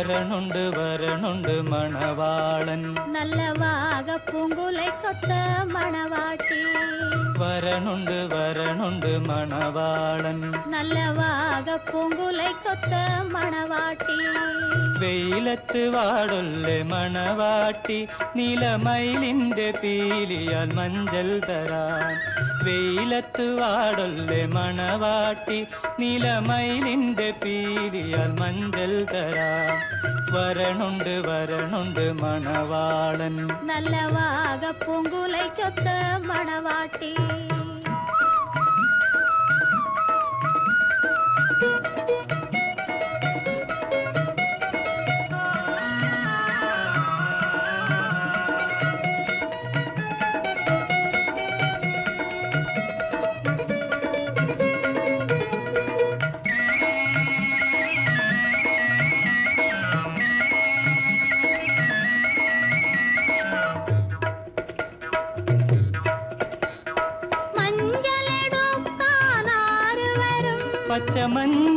വരണുണ്ട് വരണുണ്ട് മണവാളൻ നല്ല വാഗപ്പൂങ്കുലൈ കൊത്ത മണവാട്ടി വരണുണ്ട് വരണുണ്ട് മണവാളൻ നല്ല വാഗപ്പൂങ്കുലൈ കൊത്ത മണവാട്ടി വെയിലത്ത് വാടൊല്ലെ മണവാട്ടി നീലമയിലിന്റെ പീലിയാൽ മഞ്ചൽ തരാൻ വെയിലത്ത് വാടൊല്ലെ മണവാട്ടി നീലമയിലിന്റെ പീലിയാൽ മഞ്ചൽ തരാൻ വരണുണ്ട് വരണുണ്ട് മണവാളൻ നല്ല വാഗപ്പൂങ്കുലൈ കൊത്ത മണവാട്ടി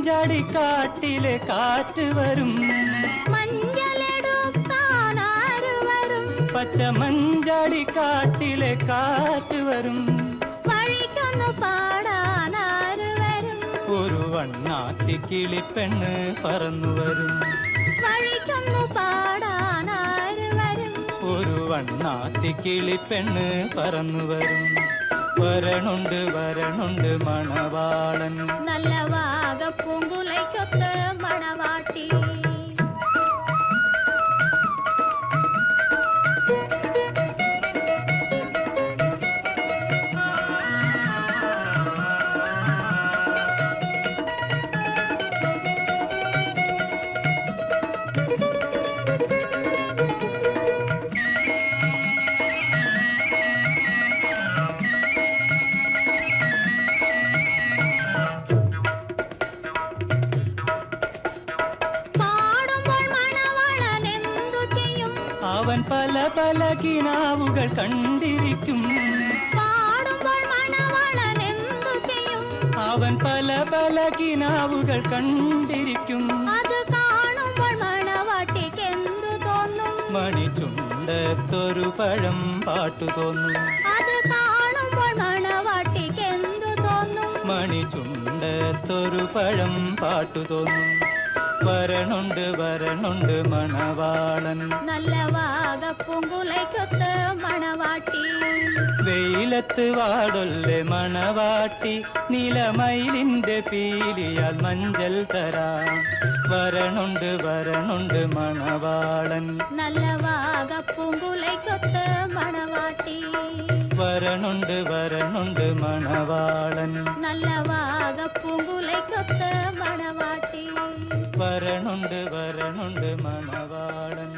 പച്ചമഞ്ചടിക്കാട്ടിലെ കാറ്റ് വരും പച്ചമഞ്ചടിക്കാട്ടിലെ കാറ്റ് വരും വഴിക്കൊന്നു പാടാനാര് വരും ഒരു വണ്ണാത്തി കിളിപ്പെണ്ണ് പറന്നു വരും വഴിക്കൊന്നു പാടാനാര് വരും ഒരു വണ്ണാത്തി കിളിപ്പെണ്ണ് പറന്നു വരും വരണുണ്ട് വരണുണ്ട് മണവാളൻ നല്ല വാഗപ്പൂങ്കുലൈ കൊത്ത മണവാട്ടി അവൻ പല പല കിനാവുകൾ കണ്ടിരിക്കും അവൻ പല പല കിനാവുകൾ കണ്ടിരിക്കും അത് കാണുമ്പോൾ മണവാട്ടിക്കെന്തു തോന്നും മണിച്ചുണ്ടത്തൊരു പഴം പാട്ടു തോന്നും അത് കാണുമ്പോൾ മണവാട്ടിക്കെന്തു തോന്നും മണിച്ചുണ്ടത്തൊരു പഴം പാട്ടു തോന്നും വരണുണ്ട് വരണുണ്ട് മണവാളൻ നല്ല വാഗപ്പൂങ്കുലൈ കൊത്ത മണവാട്ടി വെയിലത്ത് വാടൊല്ലെ മണവാട്ടി നീലമയിലിന്റെ പീലിയാൽ മഞ്ചൽ തരാൻ വരണുണ്ട് വരണുണ്ട് മണവാളൻ നല്ല വാഗപ്പൂങ്കുലൈ കൊത്ത മണവാട്ടി വരണുണ്ട് വരണുണ്ട് മണവാളൻ നല്ല വാഗപ്പൂങ്കുലൈ കൊത്ത മണവാട്ടി വരണുണ്ട് വരണുണ്ട് മണവാളൻ